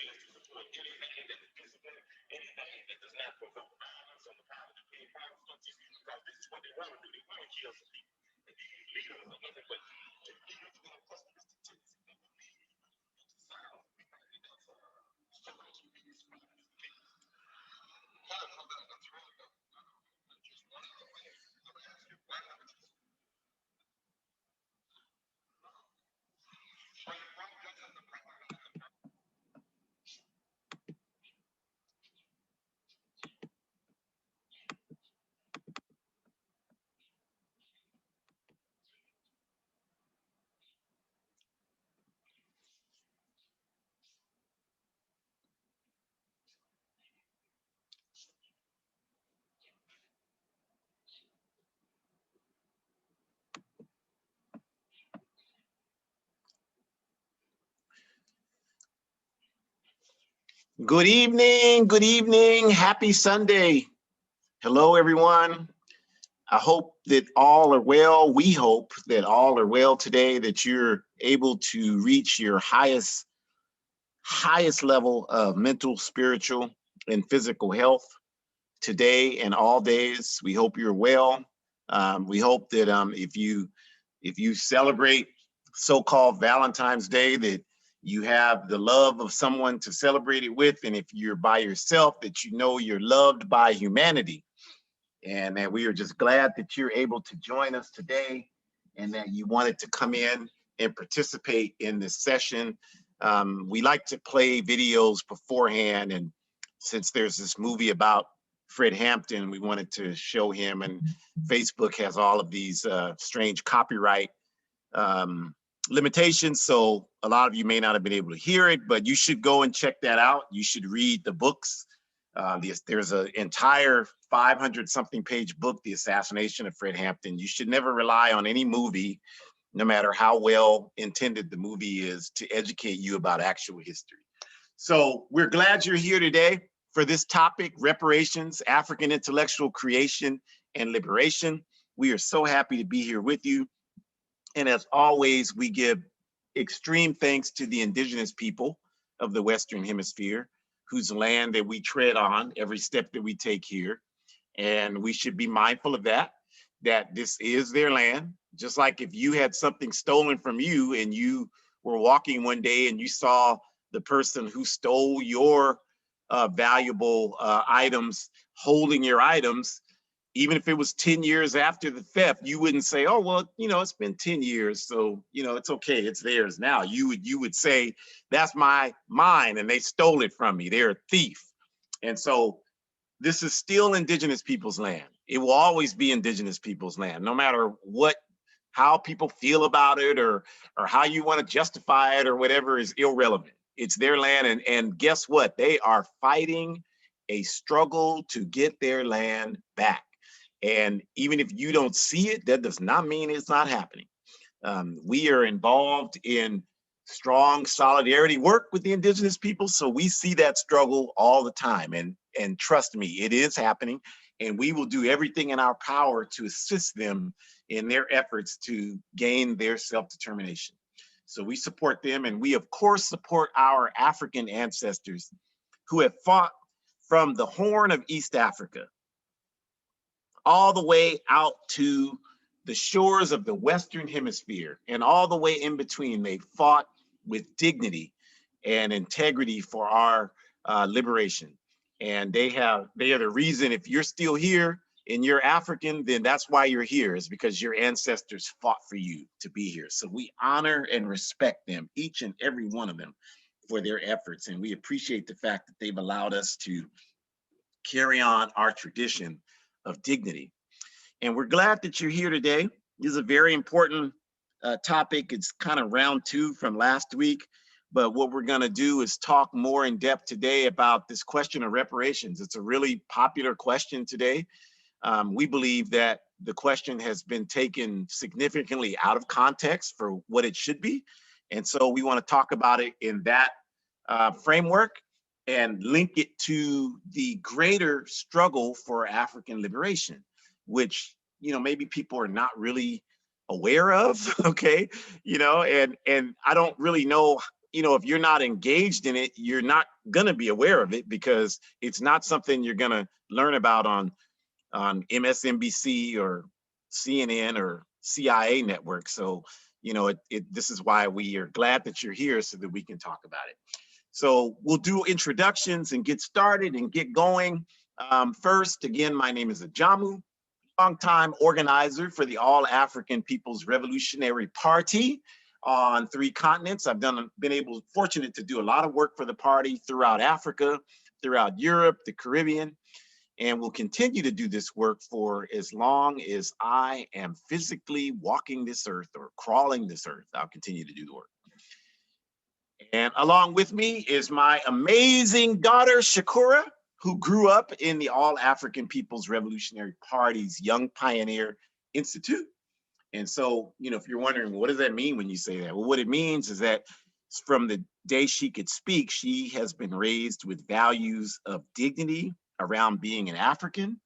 choose to support anything that is discipline, anything that does not provoke violence on the part of the paid consequences, because this is what they want to do. They want to kill some people. And these leaders are nothing but leaders with a pessimistic tendency. They believe into silence. We think that that's sometimes we be surprised. That's really just one of the ways. Let me ask you, why haven't you? Good evening, happy Sunday. Hello, everyone. I hope that all are well. We hope that all are well today, that you're able to reach your highest level of mental, spiritual, and physical health today and all days. We hope you're well. We hope that if you celebrate so-called Valentine's Day, that you have the love of someone to celebrate it with, and if you're by yourself, that you know you're loved by humanity. And that we are just glad that you're able to join us today, and that you wanted to come in and participate in this session. We like to play videos beforehand, and since there's this movie about Fred Hampton, we wanted to show him, and Facebook has all of these strange copyright limitations, so a lot of you may not have been able to hear it, but you should go and check that out. You should read the books. There's an entire 500-something page book, The Assassination of Fred Hampton. You should never rely on any movie, no matter how well intended the movie is, to educate you about actual history. So we're glad you're here today for this topic, reparations, African intellectual creation and liberation. We are so happy to be here with you. And as always, we give extreme thanks to the indigenous people of the Western Hemisphere, whose land that we tread on every step that we take here. And we should be mindful of that this is their land. Just like if you had something stolen from you and you were walking one day and you saw the person who stole your valuable items holding your items, even if it was 10 years after the theft, you wouldn't say, oh, well, it's been 10 years, so, it's okay, it's theirs now. You would say, that's mine, and they stole it from me. They're a thief. And so this is still indigenous people's land. It will always be indigenous people's land, no matter how people feel about it or how you want to justify it or whatever is irrelevant. It's their land, and guess what? They are fighting a struggle to get their land back. And even if you don't see it, that does not mean it's not happening. We are involved in strong solidarity work with the indigenous people, so we see that struggle all the time. And trust me, it is happening, and we will do everything in our power to assist them in their efforts to gain their self-determination. So we support them, and we of course support our African ancestors who have fought from the Horn of East Africa all the way out to the shores of the Western Hemisphere, and all the way in between. They fought with dignity and integrity for our liberation. And they are the reason, if you're still here and you're African, then that's why you're here, is because your ancestors fought for you to be here. So we honor and respect them, each and every one of them, for their efforts. And we appreciate the fact that they've allowed us to carry on our tradition of dignity. And we're glad that you're here today. This is a very important topic. It's kind of round two from last week, but what we're going to do is talk more in depth today about this question of reparations. It's a really popular question today. We believe that the question has been taken significantly out of context for what it should be. And so we want to talk about it in that framework and link it to the greater struggle for African liberation, which, maybe people are not really aware of, okay? And I don't really know, if you're not engaged in it, you're not gonna be aware of it because it's not something you're gonna learn about on MSNBC or CNN or CIA network. So, you know, this is why we are glad that you're here so that we can talk about it. So we'll do introductions and get started and get going. First, again, my name is Ajamu, longtime organizer for the All African People's Revolutionary Party on 3 continents. I've been fortunate to do a lot of work for the party throughout Africa, throughout Europe, the Caribbean, and will continue to do this work for as long as I am physically walking this earth or crawling this earth. I'll continue to do the work. And along with me is my amazing daughter, Shakura, who grew up in the All African People's Revolutionary Party's Young Pioneer Institute. And so, you know, if you're wondering, what does that mean when you say that? Well, what it means is that from the day she could speak, she has been raised with values of dignity around being an African.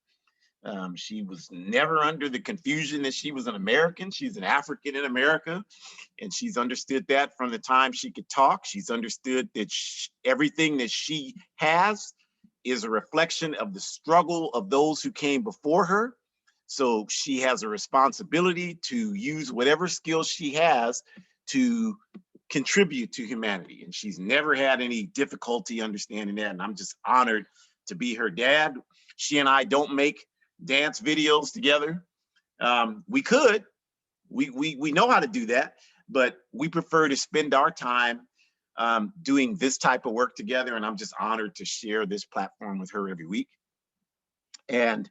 She was never under the confusion that she was an American. She's an African in America. And she's understood that from the time she could talk. She's understood that everything that she has is a reflection of the struggle of those who came before her. So she has a responsibility to use whatever skills she has to contribute to humanity. And she's never had any difficulty understanding that. And I'm just honored to be her dad. She and I don't make dance videos together. We could, we know how to do that, but we prefer to spend our time doing this type of work together. And I'm just honored to share this platform with her every week. And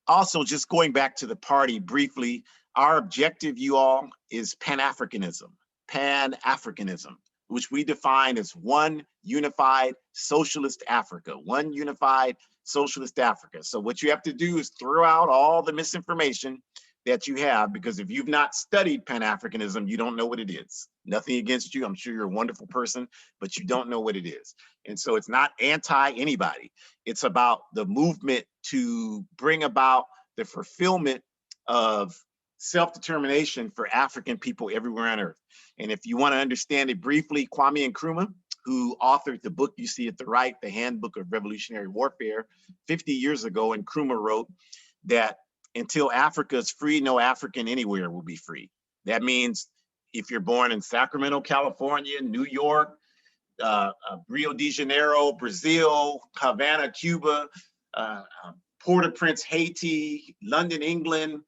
also, just going back to the party briefly, our objective, you all, is Pan-Africanism. Pan-Africanism, which we define as one unified socialist Africa, one unified socialist Africa. So what you have to do is throw out all the misinformation that you have, because if you've not studied Pan-Africanism, you don't know what it is. Nothing against you. I'm sure you're a wonderful person, but you don't know what it is. And so it's not anti-anybody. It's about the movement to bring about the fulfillment of self-determination for African people everywhere on earth. And if you want to understand it briefly, Kwame Nkrumah, who authored the book you see at the right, The Handbook of Revolutionary Warfare, 50 years ago, and Nkrumah wrote that until Africa is free, no African anywhere will be free. That means if you're born in Sacramento, California, New York, Rio de Janeiro, Brazil, Havana, Cuba, Port-au-Prince, Haiti, London, England,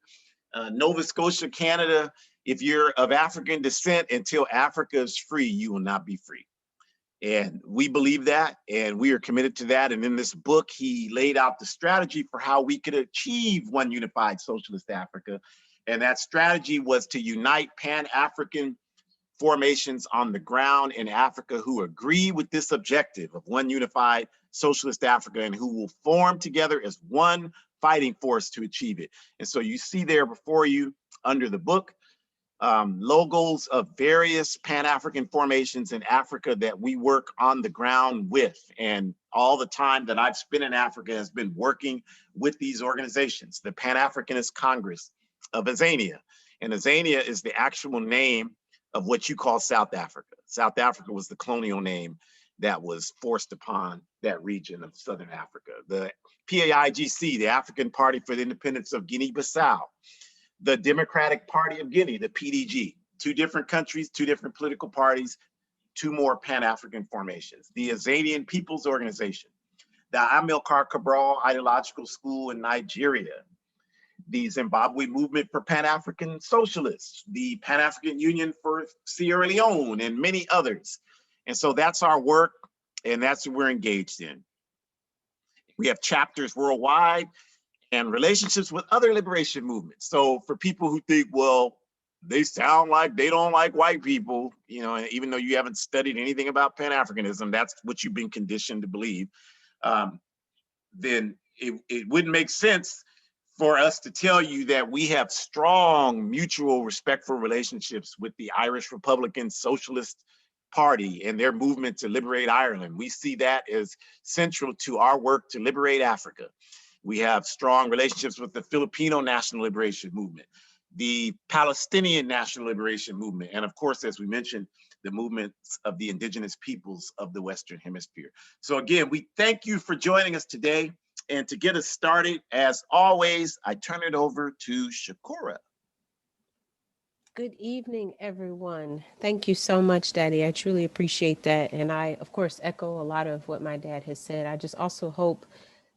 Nova Scotia, Canada, if you're of African descent, until Africa is free, you will not be free. And we believe that, and we are committed to that. And in this book, he laid out the strategy for how we could achieve one unified socialist Africa. And that strategy was to unite Pan-African formations on the ground in Africa who agree with this objective of one unified socialist Africa and who will form together as one fighting force to achieve it. And so you see there before you under the book, logos of various Pan-African formations in Africa that we work on the ground with. And all the time that I've spent in Africa has been working with these organizations, the Pan-Africanist Congress of Azania. And Azania is the actual name of what you call South Africa. South Africa was the colonial name that was forced upon that region of Southern Africa. The PAIGC, the African Party for the Independence of Guinea-Bissau, the Democratic Party of Guinea, the PDG, 2 different countries, 2 different political parties, 2 more Pan-African formations. The Azanian People's Organization, the Amilcar Cabral Ideological School in Nigeria, the Zimbabwe Movement for Pan-African Socialists, the Pan-African Union for Sierra Leone, and many others. And so that's our work, and that's what we're engaged in. We have chapters worldwide and relationships with other liberation movements. So for people who think, well, they sound like they don't like white people, you know, and even though you haven't studied anything about Pan-Africanism, that's what you've been conditioned to believe, then it wouldn't make sense for us to tell you that we have strong mutual respectful relationships with the Irish Republican Socialist Party and their movement to liberate Ireland. We see that as central to our work to liberate Africa. We have strong relationships with the Filipino National Liberation Movement, the Palestinian National Liberation Movement, and of course, as we mentioned, the movements of the indigenous peoples of the Western Hemisphere. So again, we thank you for joining us today. And to get us started, as always, I turn it over to Shakura. Good evening, everyone. Thank you so much, Daddy. I truly appreciate that. And I, of course, echo a lot of what my dad has said. I just also hope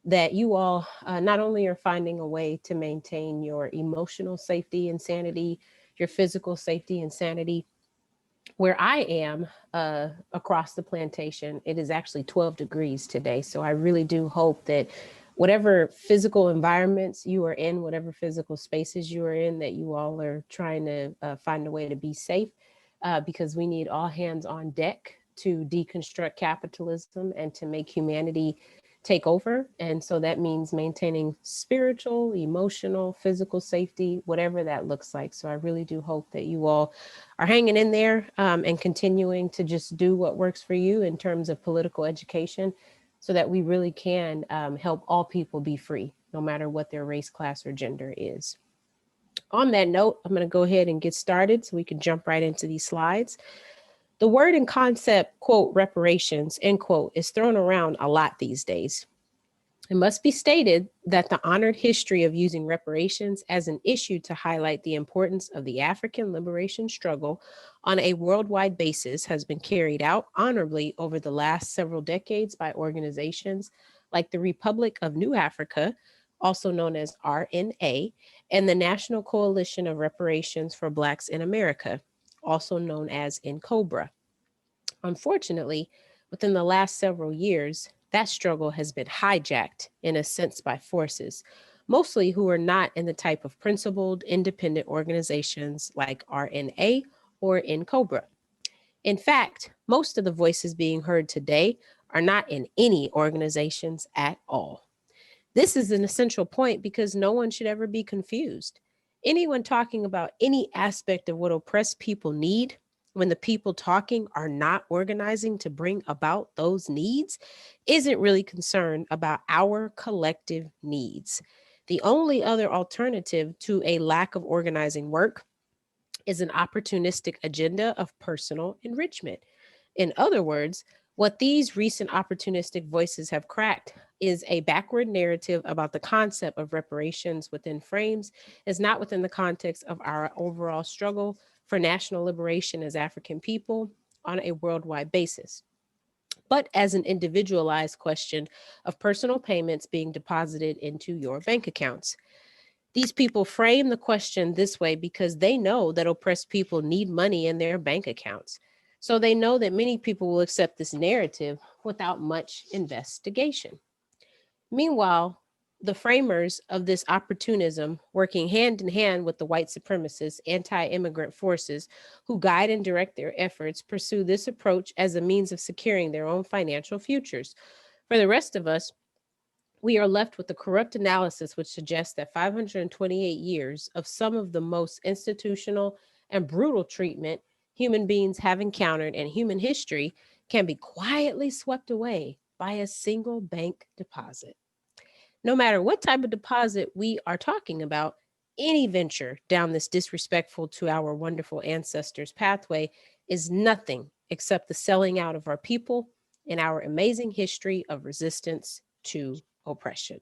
that you all not only are finding a way to maintain your emotional safety and sanity, your physical safety and sanity. Where I am across the plantation, it is actually 12 degrees today. So I really do hope that whatever physical environments you are in, whatever physical spaces you are in, that you all are trying to find a way to be safe because we need all hands on deck to deconstruct capitalism and to make humanity take over. And so that means maintaining spiritual, emotional, physical safety, whatever that looks like. So I really do hope that you all are hanging in there and continuing to just do what works for you in terms of political education so that we really can help all people be free, no matter what their race, class, or gender is. On that note, I'm going to go ahead and get started so we can jump right into these slides. The word and concept, quote, reparations, end quote, is thrown around a lot these days. It must be stated that the honored history of using reparations as an issue to highlight the importance of the African liberation struggle on a worldwide basis has been carried out honorably over the last several decades by organizations like the Republic of New Africa, also known as RNA, and the National Coalition of Reparations for Blacks in America, also known as NCOBRA. Unfortunately, within the last several years, that struggle has been hijacked in a sense by forces, mostly who are not in the type of principled, independent organizations like RNA or NCOBRA. In fact, most of the voices being heard today are not in any organizations at all. This is an essential point because no one should ever be confused. Anyone talking about any aspect of what oppressed people need, when the people talking are not organizing to bring about those needs, isn't really concerned about our collective needs. The only other alternative to a lack of organizing work is an opportunistic agenda of personal enrichment. In other words, what these recent opportunistic voices have cracked is a backward narrative about the concept of reparations within frames is not within the context of our overall struggle for national liberation as African people on a worldwide basis, but as an individualized question of personal payments being deposited into your bank accounts. These people frame the question this way because they know that oppressed people need money in their bank accounts. So they know that many people will accept this narrative without much investigation. Meanwhile, the framers of this opportunism, working hand in hand with the white supremacist anti-immigrant forces who guide and direct their efforts, pursue this approach as a means of securing their own financial futures. For the rest of us, we are left with a corrupt analysis which suggests that 528 years of some of the most institutional and brutal treatment human beings have encountered in human history can be quietly swept away by a single bank deposit. No matter what type of deposit we are talking about, any venture down this disrespectful to our wonderful ancestors pathway is nothing except the selling out of our people and our amazing history of resistance to oppression.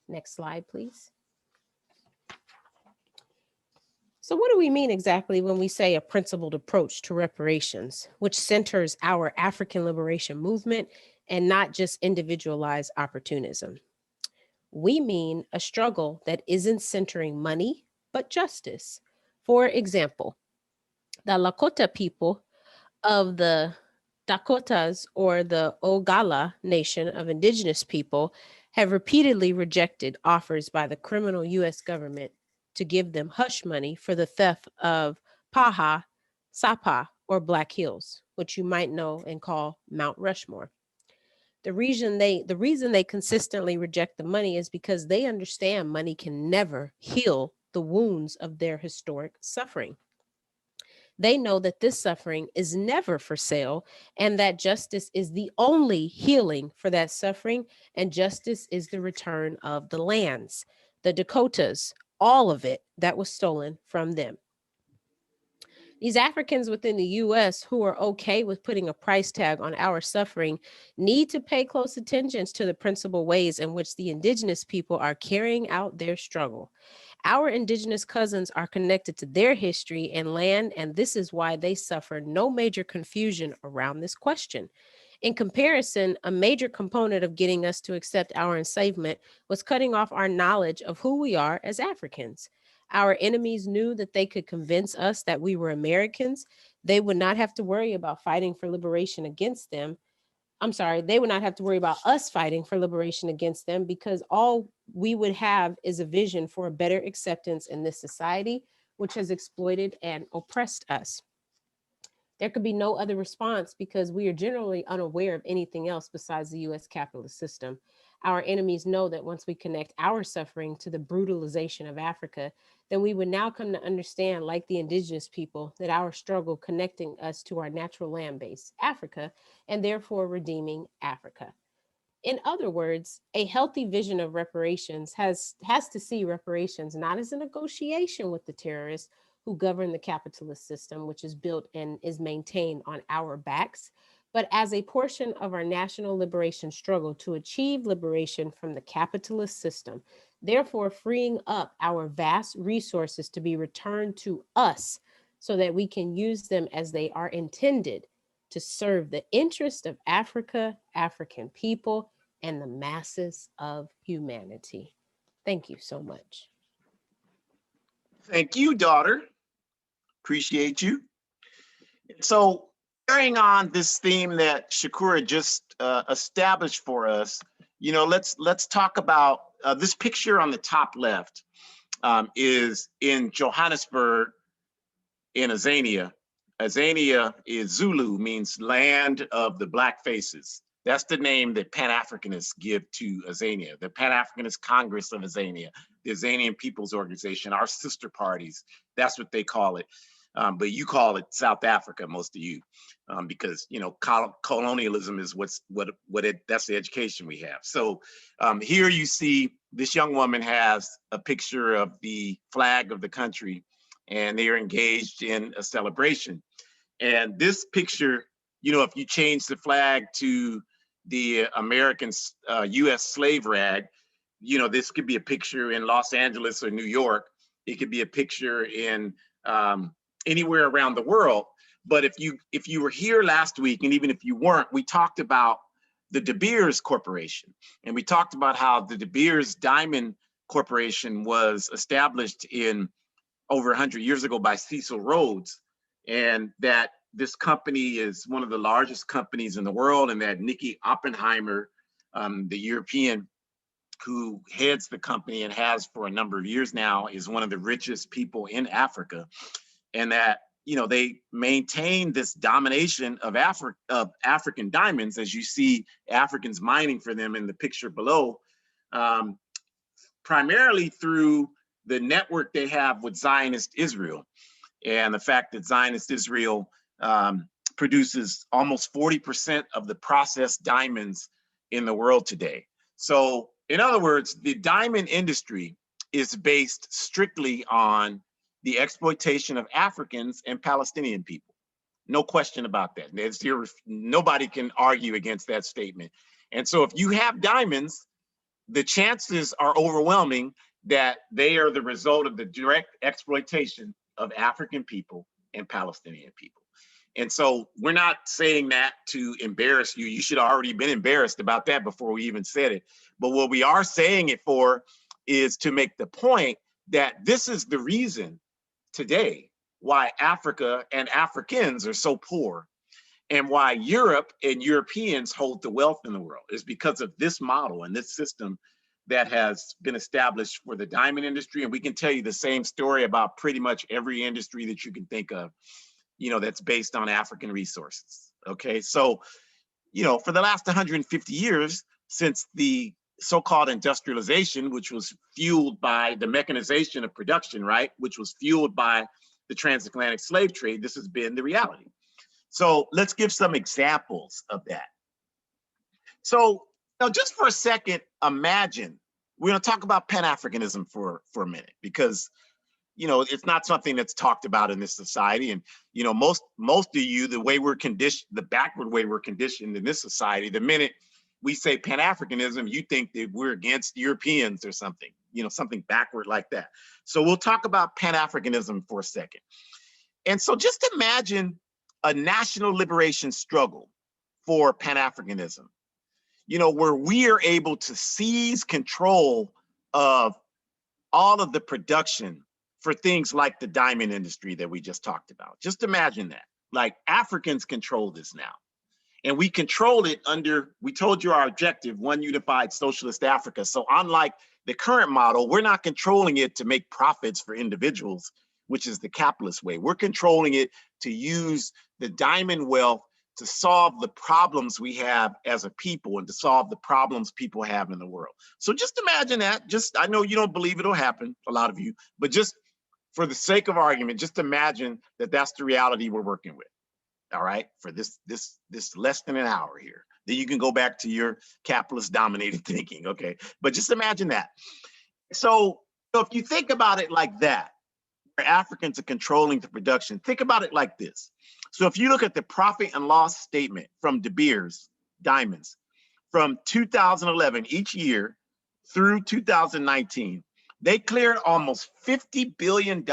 Next slide, please. So, what do we mean exactly when we say a principled approach to reparations, which centers our African liberation movement and not just individualized opportunism? We mean a struggle that isn't centering money, but justice. For example, the Lakota people of the Dakotas or the Ogala Nation of indigenous people have repeatedly rejected offers by the criminal U.S. government to give them hush money for the theft of Paha, Sapa, or Black Hills, which you might know and call Mount Rushmore. The reason they consistently reject the money is because they understand money can never heal the wounds of their historic suffering. They know that this suffering is never for sale and that justice is the only healing for that suffering, and justice is the return of the lands, the Dakotas, all of it that was stolen from them. These Africans within the US who are okay with putting a price tag on our suffering need to pay close attention to the principal ways in which the indigenous people are carrying out their struggle. Our indigenous cousins are connected to their history and land, and this is why they suffer no major confusion around this question. In comparison, a major component of getting us to accept our enslavement was cutting off our knowledge of who we are as Africans. Our enemies knew that they could convince us that we were Americans. They would not have to worry about fighting for liberation against them. I'm sorry, they would not have to worry about us fighting for liberation against them, because all we would have is a vision for a better acceptance in this society, which has exploited and oppressed us. There could be no other response because we are generally unaware of anything else besides the US capitalist system. Our enemies know that once we connect our suffering to the brutalization of Africa, then we would now come to understand, like the indigenous people, that our struggle connecting us to our natural land base, Africa, and therefore redeeming Africa. In other words, a healthy vision of reparations has to see reparations not as a negotiation with the terrorists who govern the capitalist system, which is built and is maintained on our backs, but as a portion of our national liberation struggle to achieve liberation from the capitalist system, therefore freeing up our vast resources to be returned to us so that we can use them as they are intended to serve the interest of Africa, African people, and the masses of humanity. Thank you so much. Thank you, daughter. Appreciate you. So carrying on this theme that Shakura just established for us, let's talk about this picture on the top left is in Johannesburg in Azania. Azania is Zulu, means land of the black faces. That's the name that Pan-Africanists give to Azania, the Pan-Africanist Congress of Azania, the Azanian People's Organization, our sister parties. That's what they call it. But you call it South Africa, most of you, because colonialism is that's the education we have. So here you see this young woman has a picture of the flag of the country, and they are engaged in a celebration. And this picture, if you change the flag to the American US slave rag, this could be a picture in Los Angeles or New York. It could be a picture in anywhere around the world. But if you were here last week, and even if you weren't, we talked about the De Beers Corporation. And we talked about how the De Beers Diamond Corporation was established in over 100 years ago by Cecil Rhodes, and that this company is one of the largest companies in the world, and that Nicky Oppenheimer, the European who heads the company and has for a number of years now, is one of the richest people in Africa, and that they maintain this domination of African diamonds, as you see Africans mining for them in the picture below, primarily through the network they have with Zionist Israel, and the fact that Zionist Israel produces almost 40% of the processed diamonds in the world today. So in other words, the diamond industry is based strictly on the exploitation of Africans and Palestinian people. No question about that. Nobody can argue against that statement. And so if you have diamonds, the chances are overwhelming that they are the result of the direct exploitation of African people and Palestinian people. And so we're not saying that to embarrass you. You should have already been embarrassed about that before we even said it. But what we are saying it for is to make the point that this is the reason today why Africa and Africans are so poor, and why Europe and Europeans hold the wealth in the world, is because of this model and this system that has been established for the diamond industry. And we can tell you the same story about pretty much every industry that you can think of, that's based on African resources. Okay, so, for the last 150 years, since the so-called industrialization, which was fueled by the mechanization of production, right, which was fueled by the transatlantic slave trade, this has been the reality. So let's give some examples of that. So now, just for a second, imagine, we're going to talk about Pan-Africanism for a minute, because you know, it's not something that's talked about in this society. And, you know, most of you, the way we're conditioned, the backward way we're conditioned in this society, the minute we say Pan-Africanism, you think that we're against Europeans or something, you know, something backward like that. So we'll talk about Pan-Africanism for a second. And so just imagine a national liberation struggle for Pan-Africanism, you know, where we are able to seize control of all of the production for things like the diamond industry that we just talked about. Just imagine that. Like, Africans control this now. And we control it under, we told you our objective, one unified socialist Africa. So unlike the current model, we're not controlling it to make profits for individuals, which is the capitalist way. We're controlling it to use the diamond wealth to solve the problems we have as a people and to solve the problems people have in the world. So just imagine that. Just, I know you don't believe it'll happen, a lot of you, but just for the sake of argument, just imagine that that's the reality we're working with. All right, for this less than an hour here. Then you can go back to your capitalist dominated thinking, okay? But just imagine that. So if you think about it like that, where Africans are controlling the production, think about it like this. So if you look at the profit and loss statement from De Beers Diamonds from 2011, each year through 2019, they cleared almost $50 billion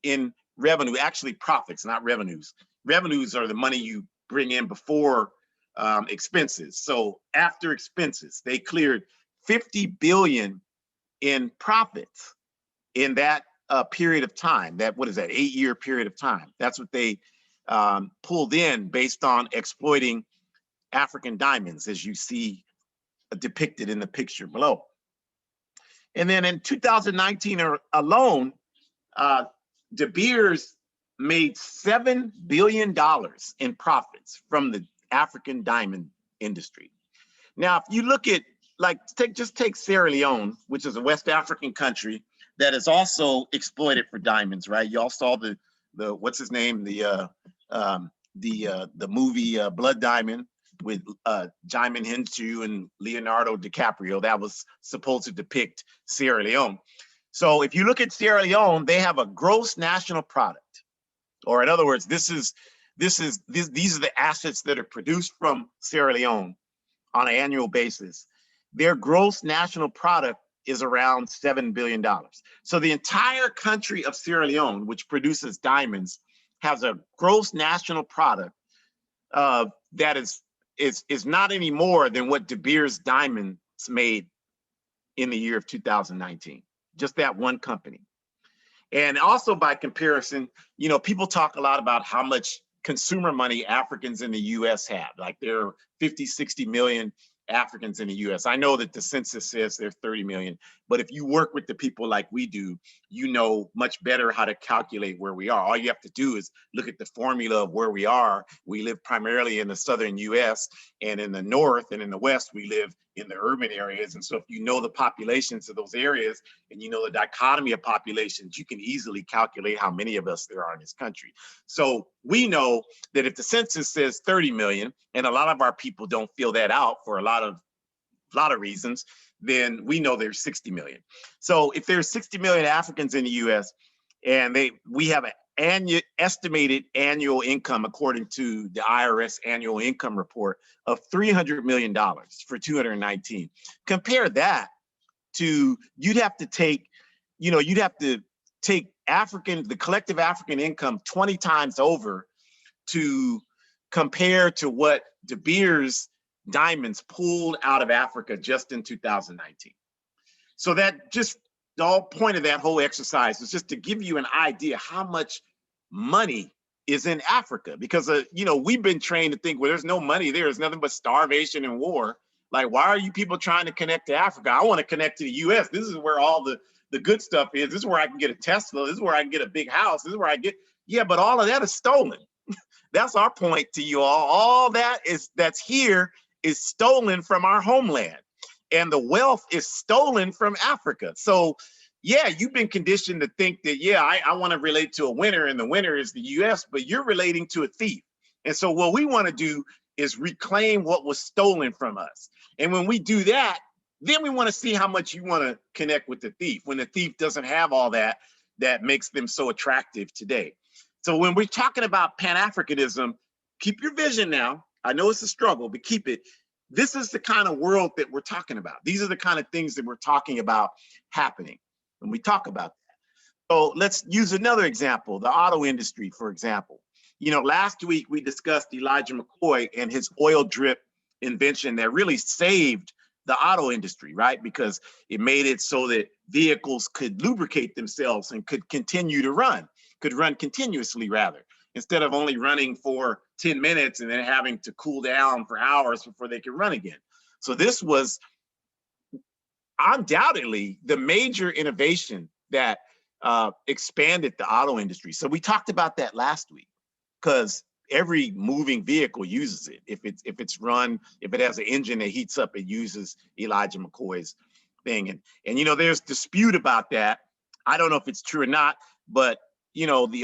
in revenue, actually profits, not revenues. Revenues are the money you bring in before expenses. So after expenses, they cleared 50 billion in profits in that period of time. That, what is that, 8-year period of time? That's what they pulled in based on exploiting African diamonds, as you see depicted in the picture below. And then in 2019 alone, De Beers made $7 billion in profits from the African diamond industry. Now, if you look at, like, just take Sierra Leone, which is a West African country that is also exploited for diamonds, right? Y'all saw the what's his name, the movie Blood Diamond with Jaimin Hinchu and Leonardo DiCaprio. That was supposed to depict Sierra Leone. So if you look at Sierra Leone, they have a gross national product. Or in other words, these are the assets that are produced from Sierra Leone on an annual basis. Their gross national product is around $7 billion. So the entire country of Sierra Leone, which produces diamonds, has a gross national product that is not any more than what De Beers Diamonds made in the year of 2019. Just that one company. And also, by comparison, you know, people talk a lot about how much consumer money Africans in the US have. Like, there are 50, 60 million Africans in the US. I know that the census says there's 30 million, but if you work with the people like we do, you know much better how to calculate where we are. All you have to do is look at the formula of where we are. We live primarily in the southern US, and in the north and in the west, we live in the urban areas. And so if you know the populations of those areas and you know the dichotomy of populations, you can easily calculate how many of us there are in this country. So we know that if the census says 30 million, and a lot of our people don't fill that out for a lot of reasons, then we know there's 60 million. So if there's 60 million Africans in the US, and we have an estimated annual income, according to the IRS annual income report, of $300 million for 2019. Compare that to, you'd have to take the collective African income 20 times over to compare to what De Beers Diamonds pulled out of Africa just in 2019. So that just, the whole point of that whole exercise is just to give you an idea how much money is in Africa, because you know, we've been trained to think, well, there's no money there, there's nothing but starvation and war. Like, why are you people trying to connect to Africa? I want to connect to the US. This is where all the good stuff is. This is where I can get a Tesla. This is where I can get a big house. This is where I get, yeah, but all of that is stolen. That's our point to you all. All that's here is stolen from our homeland, and the wealth is stolen from Africa. So yeah, you've been conditioned to think that, yeah, I want to relate to a winner, and the winner is the US, but you're relating to a thief. And so what we want to do is reclaim what was stolen from us. And when we do that, then we want to see how much you want to connect with the thief. When the thief doesn't have all that, that makes them so attractive today. So when we're talking about Pan-Africanism, keep your vision now. I know it's a struggle, but keep it. This is the kind of world that we're talking about. These are the kind of things that we're talking about happening when we talk about that. So let's use another example, the auto industry, for example. You know, last week we discussed Elijah McCoy and his oil drip invention that really saved the auto industry, right? Because it made it so that vehicles could lubricate themselves and could continue to run, could run continuously rather, instead of only running for 10 minutes and then having to cool down for hours before they could run again. So this was undoubtedly the major innovation that expanded the auto industry. So we talked about that last week, because every moving vehicle uses it. If it has an engine that heats up, it uses Elijah McCoy's thing. And you know, there's dispute about that. I don't know if it's true or not, but you know, the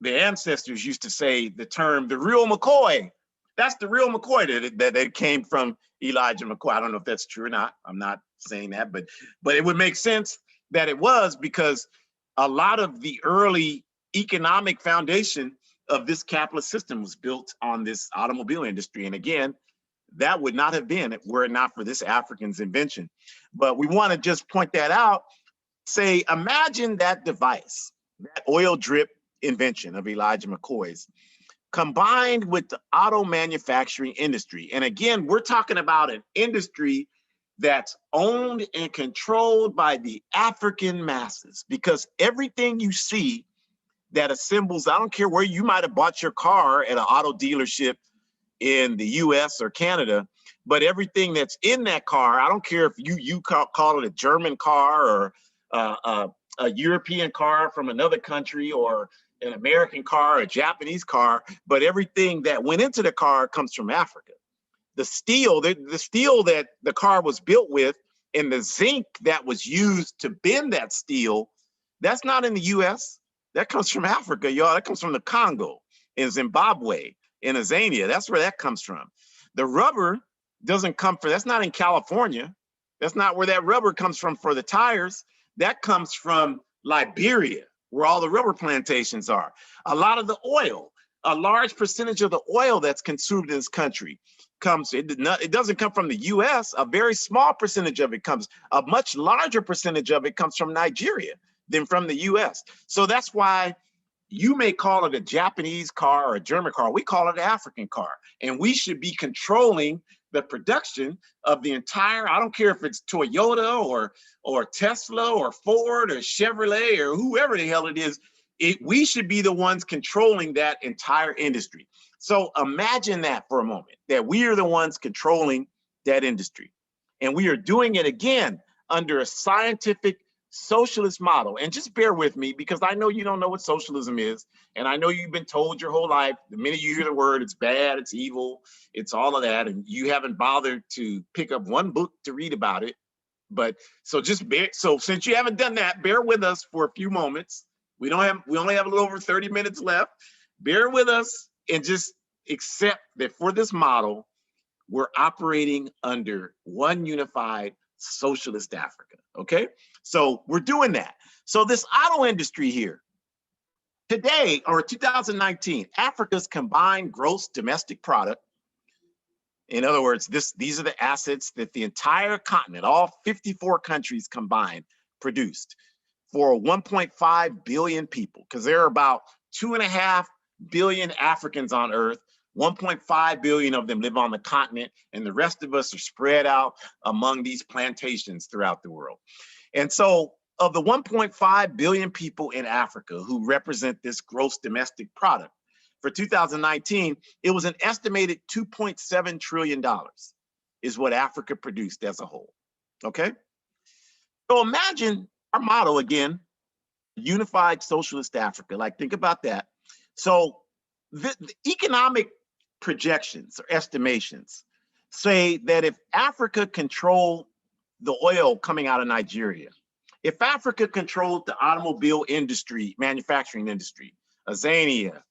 ancestors used to say the term, the real McCoy. That's the real McCoy that came from Elijah McCoy. I don't know if that's true or not. I'm not saying that, but it would make sense that it was, because a lot of the early economic foundation of this capitalist system was built on this automobile industry. And again, that would not have been were it not for this African's invention. But we want to just point that out, say, imagine that device, that oil drip invention of Elijah McCoy's, combined with the auto manufacturing industry. And again, we're talking about an industry that's owned and controlled by the African masses, because everything you see that assembles, I don't care where you might have bought your car at an auto dealership in the US or Canada, but everything that's in that car, I don't care if you call it a German car or a European car from another country, or an American car, a Japanese car, but everything that went into the car comes from Africa. The steel that the car was built with, and the zinc that was used to bend that steel, that's not in the US. That comes from Africa, y'all. That comes from the Congo, in Zimbabwe, in Azania. That's where that comes from. The rubber doesn't come from, that's not in California. That's not where that rubber comes from for the tires. That comes from Liberia, where all the rubber plantations are. A lot of the oil, a large percentage of the oil that's consumed in this country it doesn't come from the US. A very small percentage of it comes, a much larger percentage of it comes from Nigeria than from the US. So that's why you may call it a Japanese car or a German car. We call it an African car. And we should be controlling the production of the entire, I don't care if it's Toyota or Tesla or Ford or Chevrolet or whoever the hell it is, we should be the ones controlling that entire industry. So imagine that for a moment, that we are the ones controlling that industry. And we are doing it again under a scientific socialist model. And just bear with me, because I know you don't know what socialism is. And I know you've been told your whole life, the minute you hear the word, it's bad, it's evil, it's all of that. And you haven't bothered to pick up one book to read about it. But so since you haven't done that, bear with us for a few moments. We only have a little over 30 minutes left. Bear with us and just accept that for this model, we're operating under one unified socialist Africa, okay? So we're doing that. So this auto industry here, today, or 2019, Africa's combined gross domestic product, in other words, these are the assets that the entire continent, all 54 countries combined, produced for 1.5 billion people, because there are about 2.5 billion Africans on Earth. 1.5 billion of them live on the continent, and the rest of us are spread out among these plantations throughout the world. And so of the 1.5 billion people in Africa who represent this gross domestic product, for 2019, it was an estimated $2.7 trillion is what Africa produced as a whole, okay? So imagine our motto again, unified socialist Africa. Like, think about that. So the economic projections or estimations say that if Africa controlled the oil coming out of Nigeria, if Africa controlled the automobile industry, manufacturing industry, Azania,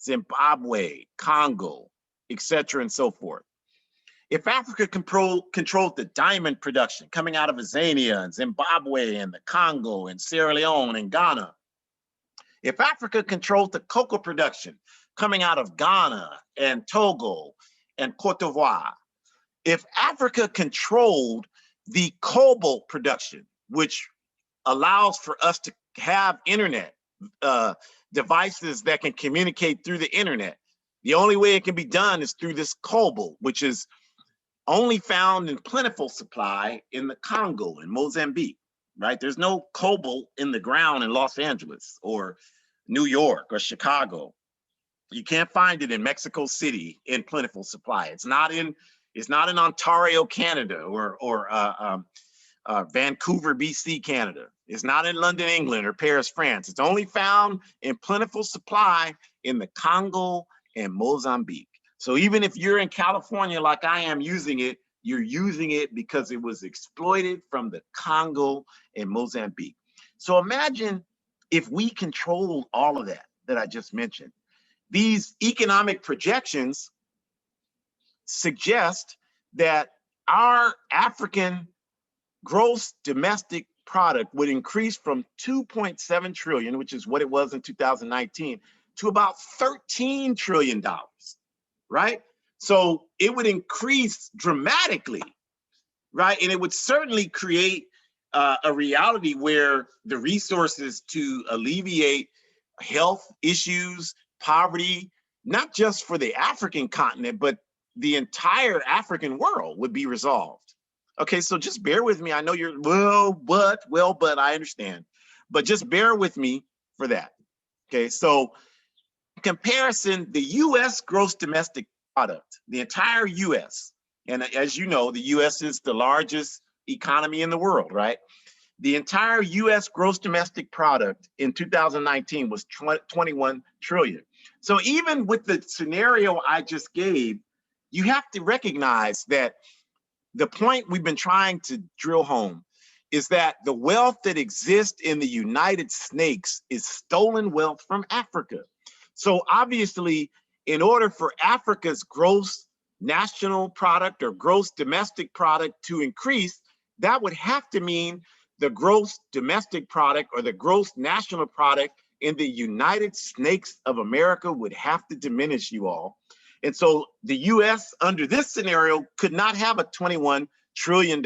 Zimbabwe, Congo, etc., and so forth. If Africa controlled the diamond production coming out of Azania and Zimbabwe and the Congo and Sierra Leone and Ghana, If Africa controlled the cocoa production coming out of Ghana and Togo and Cote d'Ivoire, if Africa controlled the cobalt production, which allows for us to have internet devices that can communicate through the internet, the only way it can be done is through this cobalt, which is only found in plentiful supply in the Congo and Mozambique, right? There's no cobalt in the ground in Los Angeles or New York or Chicago. You can't find it in Mexico City in plentiful supply. It's not in Ontario, Canada, or Vancouver, BC, Canada. It's not in London, England, or Paris, France. It's only found in plentiful supply in the Congo and Mozambique. So even if you're in California like I am using it, you're using it because it was exploited from the Congo and Mozambique. So imagine if we controlled all of that I just mentioned. These economic projections suggest that our African gross domestic product would increase from 2.7 trillion, which is what it was in 2019, to about $13 trillion, right? So it would increase dramatically, right? And it would certainly create a reality where the resources to alleviate health issues, poverty, not just for the African continent, but the entire African world would be resolved. Okay, so just bear with me. I know you're, but I understand. But just bear with me for that. Okay, so in comparison, the US gross domestic product, the entire US, and as you know, the US is the largest economy in the world, right? The entire US gross domestic product in 2019 was 21 trillion. So even with the scenario I just gave, you have to recognize that the point we've been trying to drill home is that the wealth that exists in the United Snakes is stolen wealth from Africa. So obviously, in order for Africa's gross national product or gross domestic product to increase, that would have to mean the gross domestic product or the gross national product in the United Snakes of America would have to diminish, you all. And so the US under this scenario could not have a $21 trillion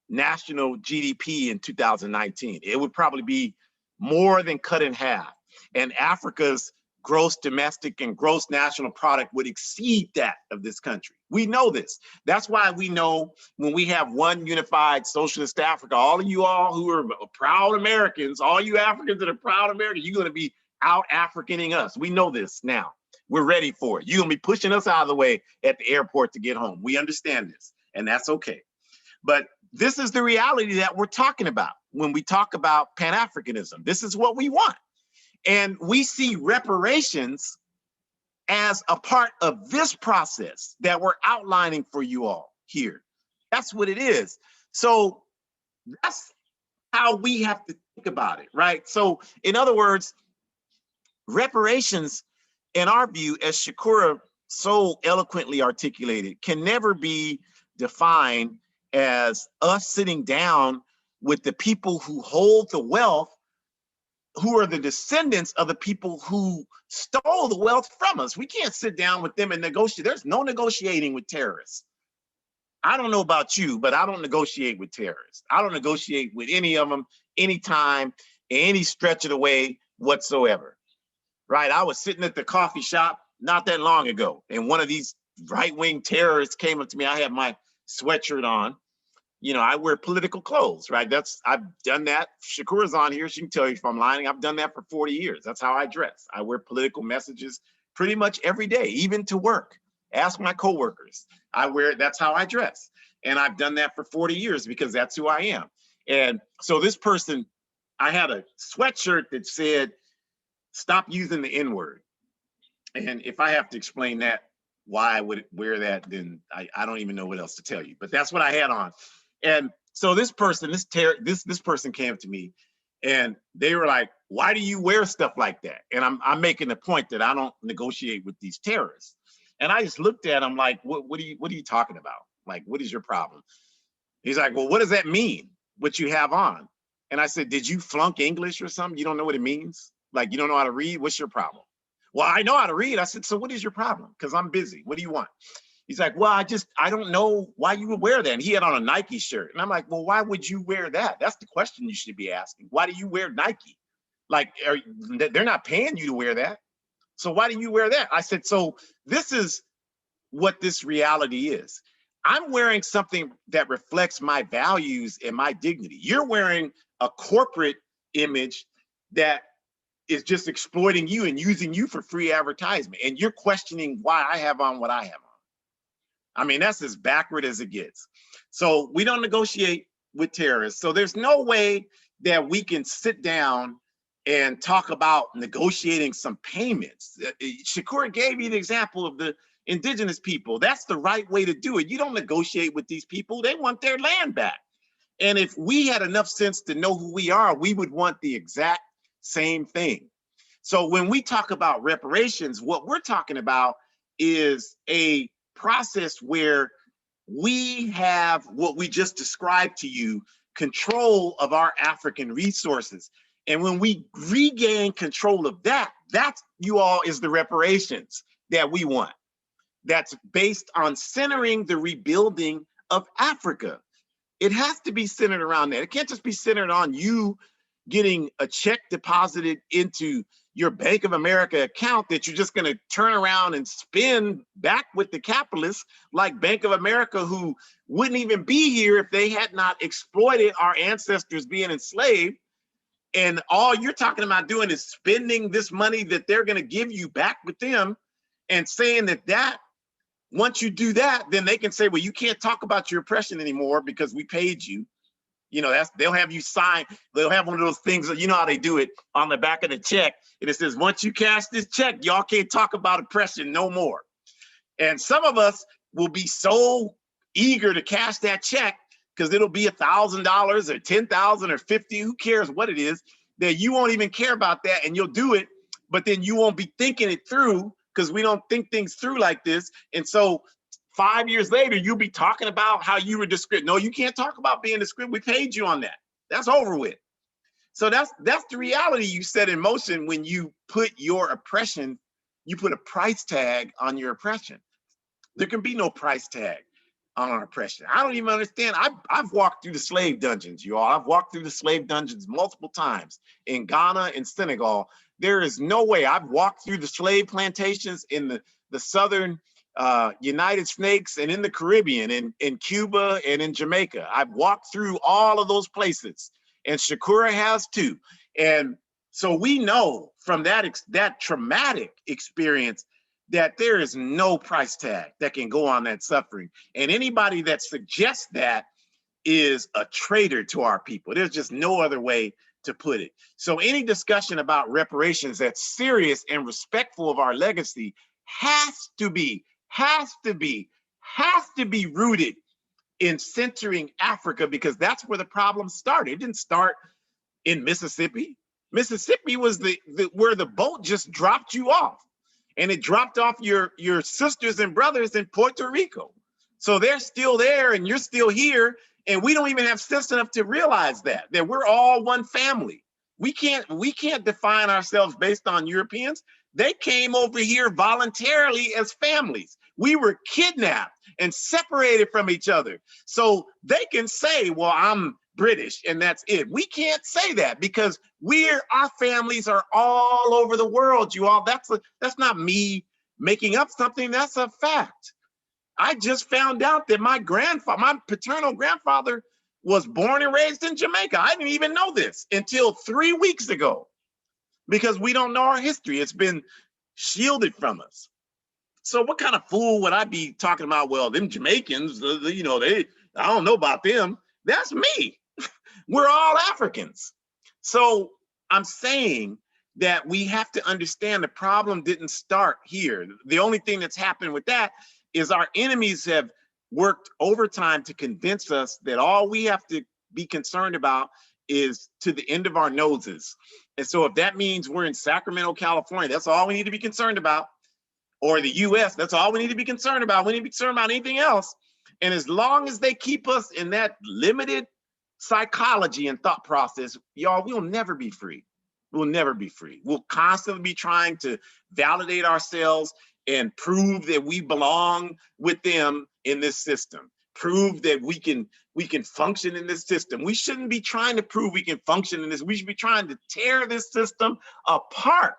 national GDP in 2019. It would probably be more than cut in half. And Africa's gross domestic and gross national product would exceed that of this country. We know this. That's why we know when we have one unified socialist Africa, all of you all who are proud Americans, all you Africans that are proud Americans, you're going to be out Africaning us. We know this now. We're ready for it. You're going to be pushing us out of the way at the airport to get home. We understand this, and that's okay. But this is the reality that we're talking about when we talk about Pan-Africanism. This is what we want. And we see reparations as a part of this process that we're outlining for you all here. That's what it is. So that's how we have to think about it, right? So in other words, reparations, in our view, as Shakura so eloquently articulated, can never be defined as us sitting down with the people who hold the wealth, who are the descendants of the people who stole the wealth from us. We can't sit down with them and negotiate. There's no negotiating with terrorists. I don't know about you, but I don't negotiate with terrorists. I don't negotiate with any of them, anytime, any stretch of the way whatsoever. Right? I was sitting at the coffee shop not that long ago, and one of these right-wing terrorists came up to me. I had my sweatshirt on. You know, I wear political clothes, right? I've done that. Shakura's on here. She can tell you if I'm lying. I've done that for 40 years. That's how I dress. I wear political messages pretty much every day, even to work. Ask my coworkers. That's how I dress. And I've done that for 40 years because that's who I am. And so this person, I had a sweatshirt that said, "Stop using the N-word." And if I have to explain that, why I would wear that, then I don't even know what else to tell you. But that's what I had on. And so this person, this person came up to me, and they were like, "Why do you wear stuff like that?" And I'm making the point that I don't negotiate with these terrorists. And I just looked at him like, what are you talking about? Like, what is your problem? He's like, "Well, what does that mean, what you have on?" And I said, "Did you flunk English or something? You don't know what it means?" Like, you don't know how to read? What's your problem? Well, I know how to read. I said, so what is your problem? Because I'm busy. What do you want? He's like, well, I don't know why you would wear that. And he had on a Nike shirt. And I'm like, well, why would you wear that? That's the question you should be asking. Why do you wear Nike? Like, they're not paying you to wear that. So why do you wear that? I said, so this is what this reality is. I'm wearing something that reflects my values and my dignity. You're wearing a corporate image that is just exploiting you and using you for free advertisement. And you're questioning why I have on what I have on. I mean, that's as backward as it gets. So we don't negotiate with terrorists. So there's no way that we can sit down and talk about negotiating some payments. Shakur gave you the example of the indigenous people. That's the right way to do it. You don't negotiate with these people. They want their land back. And if we had enough sense to know who we are, we would want the exact same thing. So when we talk about reparations, what we're talking about is a process where we have what we just described to you, control of our African resources. And when we regain control of that, that, you all, is the reparations that we want. That's based on centering the rebuilding of Africa. It has to be centered around that. It can't just be centered on you getting a check deposited into your Bank of America account that you're just going to turn around and spend back with the capitalists, like Bank of America, who wouldn't even be here if they had not exploited our ancestors being enslaved. And all you're talking about doing is spending this money that they're going to give you back with them, and saying that once you do that, then they can say, well, you can't talk about your oppression anymore because we paid you. You know, they'll have you sign, they'll have one of those things, you know how they do it, on the back of the check. And it says, once you cash this check, y'all can't talk about oppression no more. And some of us will be so eager to cash that check, because it'll be $1,000 or $10,000 or $50, who cares what it is, that you won't even care about that, and you'll do it, but then you won't be thinking it through, because we don't think things through like this. And so 5 years later, you'll be talking about how you were discriminated. No, you can't talk about being discriminated. We paid you on that. That's over with. So that's the reality you set in motion when you put your oppression, you put a price tag on your oppression. There can be no price tag on our oppression. I don't even understand. I've walked through the slave dungeons, you all. I've walked through the slave dungeons multiple times in Ghana and Senegal. There is no way. I've walked through the slave plantations in the southern United States and in the Caribbean, in Cuba and in Jamaica. I've walked through all of those places, and Shakura has too. And so we know from that traumatic experience that there is no price tag that can go on that suffering. And anybody that suggests that is a traitor to our people. There's just no other way to put it. So any discussion about reparations that's serious and respectful of our legacy has to be rooted in centering Africa, because that's where the problem started. It didn't start in Mississippi. Mississippi was where the boat just dropped you off. And it dropped off your sisters and brothers in Puerto Rico. So they're still there and you're still here. And we don't even have sense enough to realize that we're all one family. We can't define ourselves based on Europeans. They came over here voluntarily as families. We were kidnapped and separated from each other. So they can say, well, I'm British and that's it. We can't say that, because our families are all over the world, you all. That's not me making up something. That's a fact. I just found out that my paternal grandfather was born and raised in Jamaica. I didn't even know this until 3 weeks ago, because we don't know our history. It's been shielded from us. So what kind of fool would I be talking about? Well, them Jamaicans, I don't know about them. That's me. We're all Africans. So I'm saying that we have to understand the problem didn't start here. The only thing that's happened with that is our enemies have worked overtime to convince us that all we have to be concerned about is to the end of our noses. And so if that means we're in Sacramento, California, that's all we need to be concerned about. Or the US, that's all we need to be concerned about. We need to be concerned about anything else. And as long as they keep us in that limited psychology and thought process, y'all, we'll never be free. We'll never be free. We'll constantly be trying to validate ourselves and prove that we belong with them in this system. Prove that we can function in this system. We shouldn't be trying to prove we can function in this. We should be trying to tear this system apart.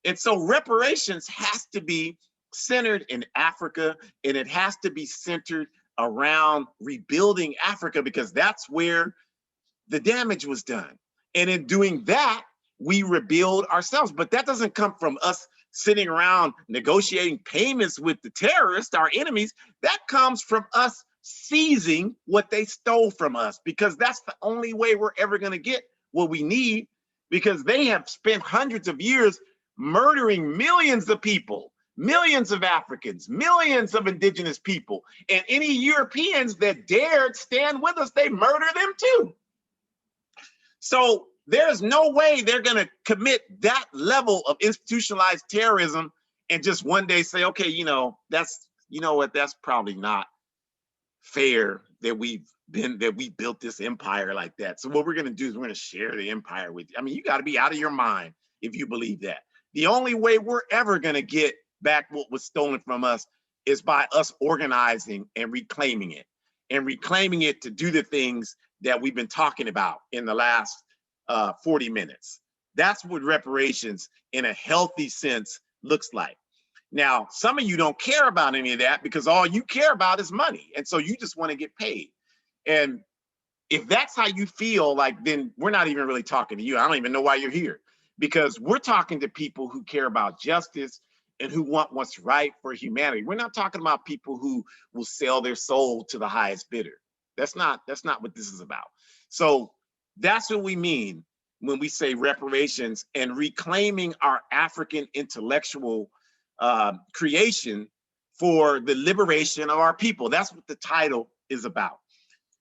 And so reparations has to be centered in Africa, and it has to be centered around rebuilding Africa, because that's where the damage was done. And in doing that, we rebuild ourselves. But that doesn't come from us sitting around negotiating payments with the terrorists, our enemies. That comes from us seizing what they stole from us, because that's the only way we're ever going to get what we need, because they have spent hundreds of years murdering millions of people, millions of Africans, millions of indigenous people, and any Europeans that dared stand with us, they murder them too. So there's no way they're going to commit that level of institutionalized terrorism and just one day say, okay, you know what, that's probably not fair that we built this empire like that. So what we're going to do is we're going to share the empire with you. I mean, you got to be out of your mind if you believe that. The only way we're ever going to get back what was stolen from us is by us organizing and reclaiming it to do the things that we've been talking about in the last 40 minutes. That's what reparations in a healthy sense looks like. Now, some of you don't care about any of that because all you care about is money. And so you just want to get paid. And if that's how you feel, like, then we're not even really talking to you. I don't even know why you're here, because we're talking to people who care about justice and who want what's right for humanity. We're not talking about people who will sell their soul to the highest bidder. That's not what this is about. So that's what we mean when we say reparations and reclaiming our African intellectual creation for the liberation of our people. That's what the title is about.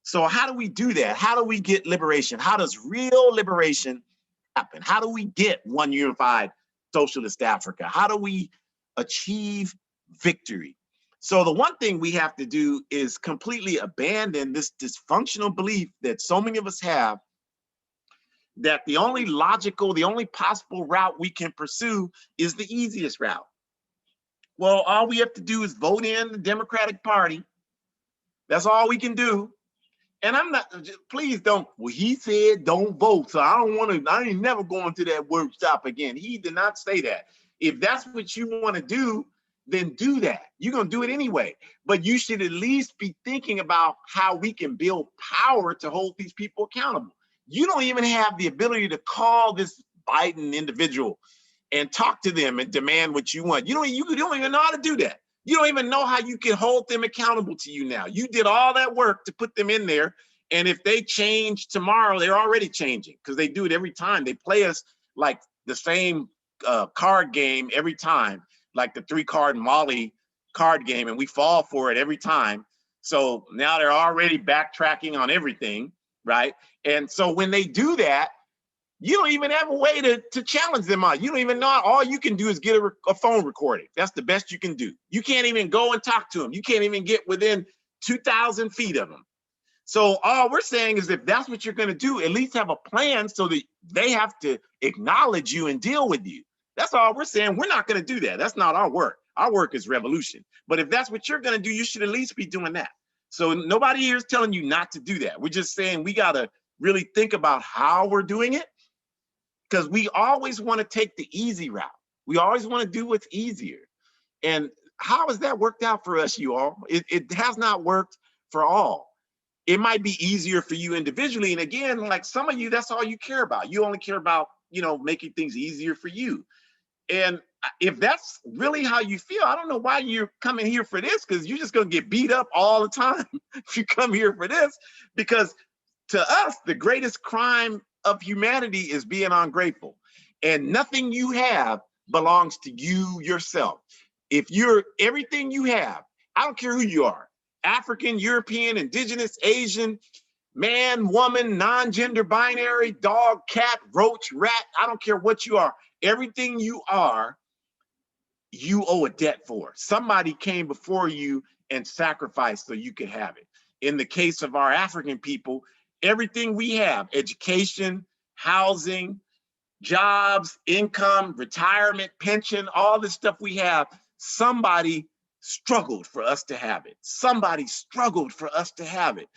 So how do we do that? How do we get liberation? How does real liberation happen? How do we get one unified socialist Africa? How do we achieve victory? So the one thing we have to do is completely abandon this dysfunctional belief that so many of us have, that the only logical, the only possible route we can pursue is the easiest route. Well, all we have to do is vote in the Democratic Party. That's all we can do. And I'm not, please don't, well, he said don't vote. So I ain't never going to that workshop again. He did not say that. If that's what you want to do, then do that. You're going to do it anyway. But you should at least be thinking about how we can build power to hold these people accountable. You don't even have the ability to call this Biden individual and talk to them and demand what you want. You don't even know how to do that. You don't even know how you can hold them accountable to you now. You did all that work to put them in there. And if they change tomorrow, they're already changing, because they do it every time. They play us like the same card game every time, like the 3-card Molly card game, and we fall for it every time. So now they're already backtracking on everything, right? And so when they do that, you don't even have a way to challenge them on. You don't even know. All you can do is get a phone recording. That's the best you can do. You can't even go and talk to them. You can't even get within 2,000 feet of them. So all we're saying is, if that's what you're going to do, at least have a plan so that they have to acknowledge you and deal with you. That's all we're saying. We're not going to do that. That's not our work. Our work is revolution. But if that's what you're going to do, you should at least be doing that. So nobody here is telling you not to do that. We're just saying we got to really think about how we're doing it, because we always want to take the easy route. We always want to do what's easier. And how has that worked out for us, you all? It has not worked for all. It might be easier for you individually. And again, like some of you, that's all you care about. You only care about, making things easier for you. And if that's really how you feel, I don't know why you're coming here for this, because you're just going to get beat up all the time if you come here for this. Because to us, the greatest crime of humanity is being ungrateful. And nothing you have belongs to you yourself. If you're everything you have, I don't care who you are, African, European, indigenous, Asian, man, woman, non-gender binary, dog, cat, roach, rat, I don't care what you are. Everything you are, you owe a debt for. Somebody came before you and sacrificed so you could have it. In the case of our African people, everything we have, education, housing, jobs, income, retirement, pension, all the stuff we have, somebody struggled for us to have it. Somebody struggled for us to have it.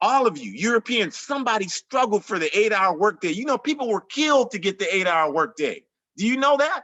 All of you Europeans, somebody struggled for the 8-hour workday. You know, people were killed to get the 8-hour workday. Do you know that?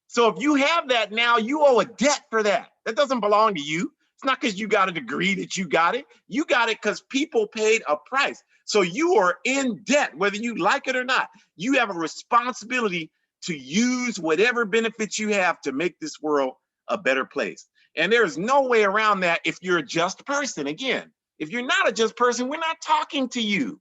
So if you have that now, you owe a debt for that. That doesn't belong to you. It's not because you got a degree that you got it. You got it because people paid a price. So you are in debt, whether you like it or not. You have a responsibility to use whatever benefits you have to make this world a better place. And there's no way around that if you're a just person. Again, if you're not a just person, we're not talking to you.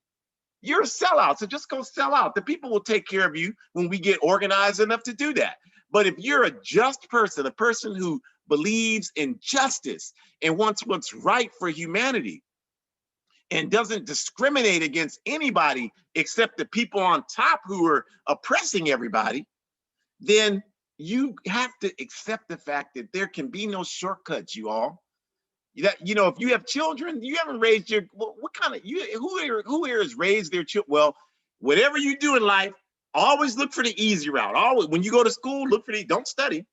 You're a sellout, so just go sell out. The people will take care of you when we get organized enough to do that. But if you're a just person, a person who believes in justice and wants what's right for humanity and doesn't discriminate against anybody except the people on top who are oppressing everybody, then you have to accept the fact that there can be no shortcuts, you all. That, you know, if you have children, you haven't raised your, what kind of, who here has raised their children? Well, whatever you do in life, always look for the easy route. Always, when you go to school, look for don't study.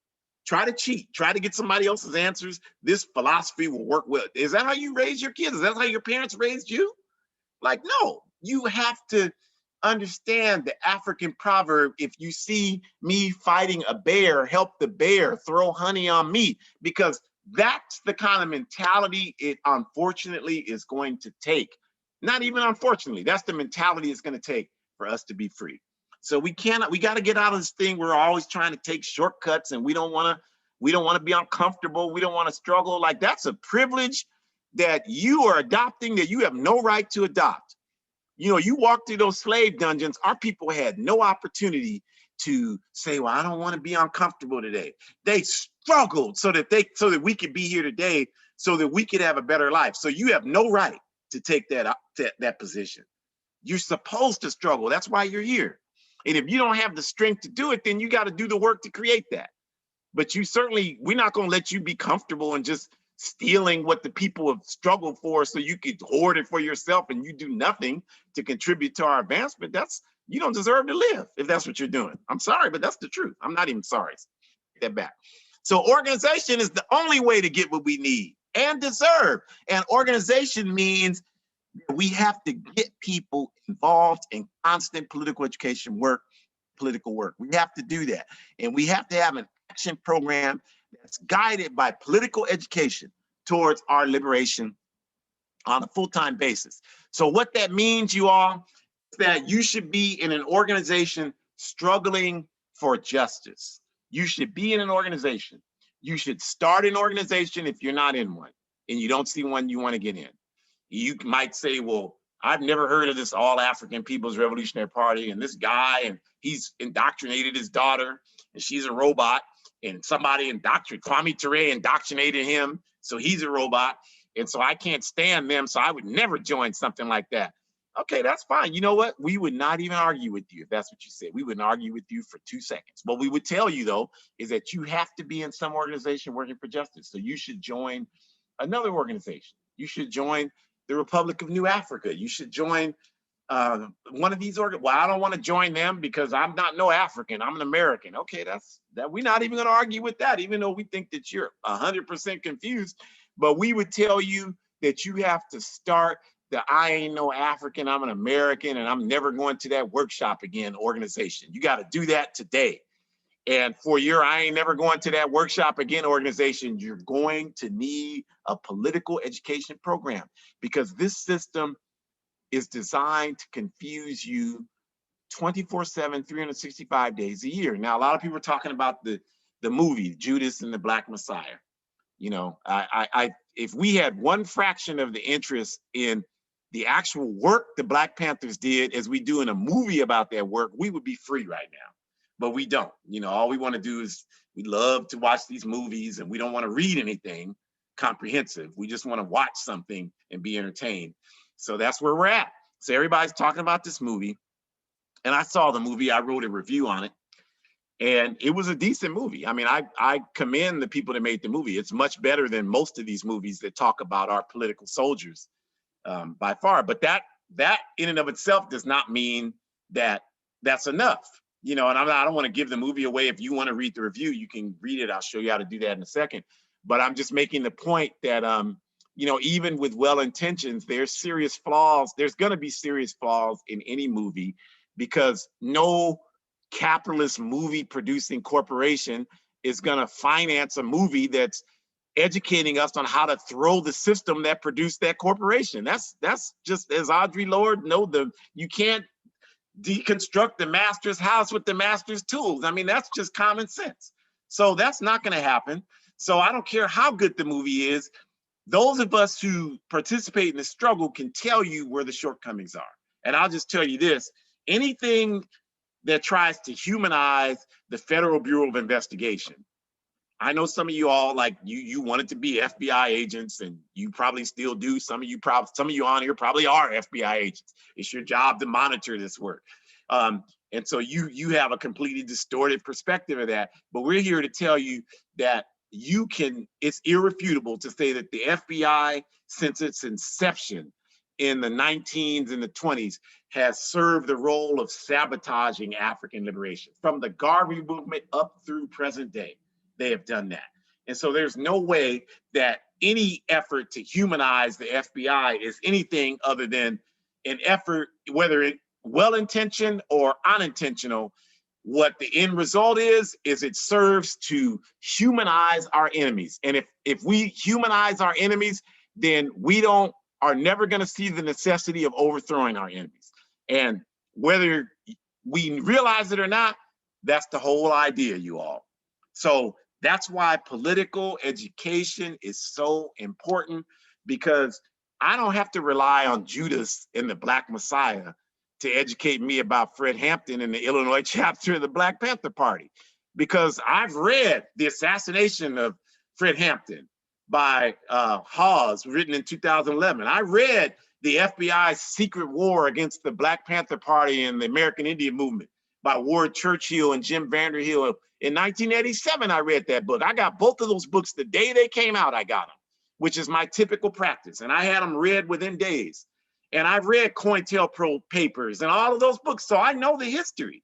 Try to cheat, try to get somebody else's answers. This philosophy will work well. Is that how you raise your kids? Is that how your parents raised you? Like, no, you have to understand the African proverb, if you see me fighting a bear, help the bear, throw honey on me, because that's the kind of mentality it unfortunately is going to take. Not even unfortunately, that's the mentality it's going to take for us to be free. So we got to get out of this thing. We're always trying to take shortcuts and we don't want to be uncomfortable. We don't want to struggle. Like, that's a privilege that you are adopting that you have no right to adopt. You know, you walk through those slave dungeons, our people had no opportunity to say, well, I don't want to be uncomfortable today. They struggled so that we could be here today, so that we could have a better life. So you have no right to take that position. You're supposed to struggle. That's why you're here. And if you don't have the strength to do it, then you got to do the work to create that. But we're not going to let you be comfortable and just stealing what the people have struggled for so you could hoard it for yourself and you do nothing to contribute to our advancement. You don't deserve to live if that's what you're doing. I'm sorry, but that's the truth. I'm not even sorry. Take that back. So organization is the only way to get what we need and deserve. And organization means we have to get people involved in constant political education work, political work. We have to do that. And we have to have an action program that's guided by political education towards our liberation on a full-time basis. So what that means, you all, is that you should be in an organization struggling for justice. You should be in an organization. You should start an organization if you're not in one and you don't see one you want to get in. You might say, well, I've never heard of this All African People's Revolutionary Party and this guy, and he's indoctrinated his daughter and she's a robot, and somebody Kwame Ture indoctrinated him, so he's a robot, and so I can't stand them, so I would never join something like that. Okay, that's fine. You know what? We would not even argue with you if that's what you said. We wouldn't argue with you for 2 seconds. What we would tell you, though, is that you have to be in some organization working for justice. So you should join another organization. You should join the Republic of New Africa. You should join one of these well, I don't want to join them because I'm not no African, I'm an American. Okay, we're not even going to argue with that, even though we think that you're 100% confused. But we would tell you that you have to start the I ain't no African, I'm an American, and I'm never going to that workshop again organization. You got to do that today. And for your I ain't never going to that workshop again organization, you're going to need a political education program, because this system is designed to confuse you 24/7, 365 days a year. Now, a lot of people are talking about the movie Judas and the Black Messiah. You know, if we had one fraction of the interest in the actual work the Black Panthers did as we do in a movie about their work, we would be free right now. But we don't. You know, all we want to do is we love to watch these movies and we don't want to read anything comprehensive. We just want to watch something and be entertained. So that's where we're at. So everybody's talking about this movie. And I saw the movie, I wrote a review on it. And it was a decent movie. I mean, I commend the people that made the movie. It's much better than most of these movies that talk about our political soldiers by far. But that in and of itself does not mean that that's enough. you know, and I don't want to give the movie away. If you want to read the review, you can read it. I'll show you how to do that in a second. But I'm just making the point that, you know, even with well intentions, there's serious flaws. There's going to be serious flaws in any movie, because no capitalist movie producing corporation is going to finance a movie that's educating us on how to throw the system that produced that corporation. That's just, as Audre Lorde know, you can't deconstruct the master's house with the master's tools. I mean, that's just common sense. So that's not going to happen. So I don't care how good the movie is. Those of us who participate in the struggle can tell you where the shortcomings are. And I'll just tell you this: anything that tries to humanize the Federal Bureau of Investigation. I know some of you all, like, you wanted to be FBI agents, and you probably still do. Some of you on here probably are FBI agents. It's your job to monitor this work. And so you have a completely distorted perspective of that. But we're here to tell you that it's irrefutable to say that the FBI, since its inception in the 19s and the 20s, has served the role of sabotaging African liberation. From the Garvey movement up through present day, they have done that. And so there's no way that any effort to humanize the FBI is anything other than an effort, whether it well-intentioned or unintentional. What the end result is it serves to humanize our enemies. And if we humanize our enemies, then we are never going to see the necessity of overthrowing our enemies. And whether we realize it or not, that's the whole idea, you all. So that's why political education is so important, because I don't have to rely on Judas and the Black Messiah to educate me about Fred Hampton and the Illinois chapter of the Black Panther Party, because I've read The Assassination of Fred Hampton by Hawes, written in 2011. I read the FBI's secret war against the Black Panther Party and the American Indian movement by Ward Churchill and Jim Vanderhill. In 1987, I read that book. I got both of those books the day they came out. I got them, which is my typical practice. And I had them read within days. And I've read COINTELPRO papers and all of those books, so I know the history.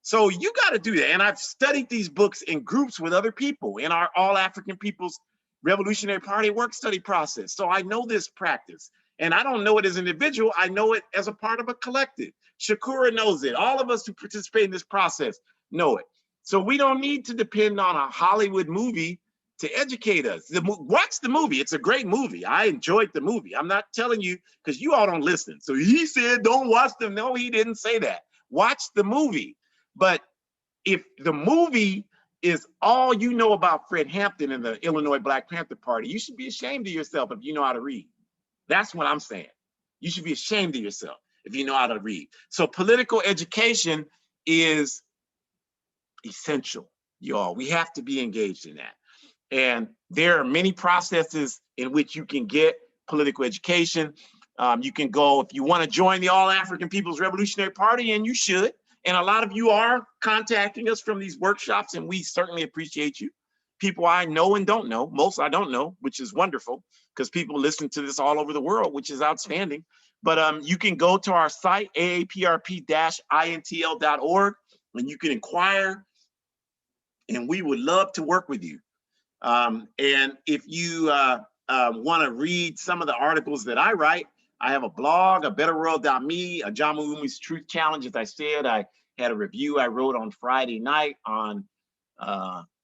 So you got to do that. And I've studied these books in groups with other people in our All African People's Revolutionary Party work study process. So I know this practice. And I don't know it as an individual. I know it as a part of a collective. Shakura knows it. All of us who participate in this process know it. So we don't need to depend on a Hollywood movie to educate us. Watch the movie. It's a great movie. I enjoyed the movie. I'm not telling you, because you all don't listen. So he said, don't watch them. No, he didn't say that. Watch the movie. But if the movie is all you know about Fred Hampton and the Illinois Black Panther Party, you should be ashamed of yourself if you know how to read. That's what I'm saying. You should be ashamed of yourself if you know how to read. So political education is essential, y'all. We have to be engaged in that. And there are many processes in which you can get political education. You can go, if you want to join the All African People's Revolutionary Party, and you should. And a lot of you are contacting us from these workshops, and we certainly appreciate you. People I know and don't know, most I don't know, which is wonderful, because people listen to this all over the world, which is outstanding. But you can go to our site, aaprp-intl.org, and you can inquire, and we would love to work with you. And if you want to read some of the articles that I write, I have a blog, a betterworld.me, a John Mulumi's Truth Challenge. As I said, I had a review I wrote on Friday night on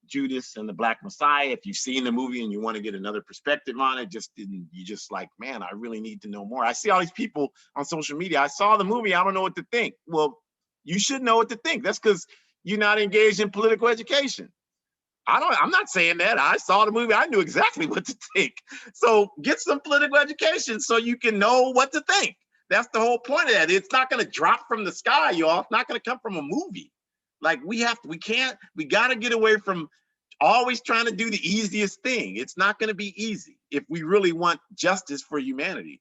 Judas and the Black Messiah. If you've seen the movie and you want to get another perspective on it, you just like, man, I really need to know more. I see all these people on social media. I saw the movie, I don't know what to think. Well, you should know what to think. That's because you're not engaged in political education. I'm not saying that. I saw the movie. I knew exactly what to think. So get some political education so you can know what to think. That's the whole point of that. It's not going to drop from the sky, y'all. It's not going to come from a movie. Like we got to get away from always trying to do the easiest thing. It's not going to be easy if we really want justice for humanity.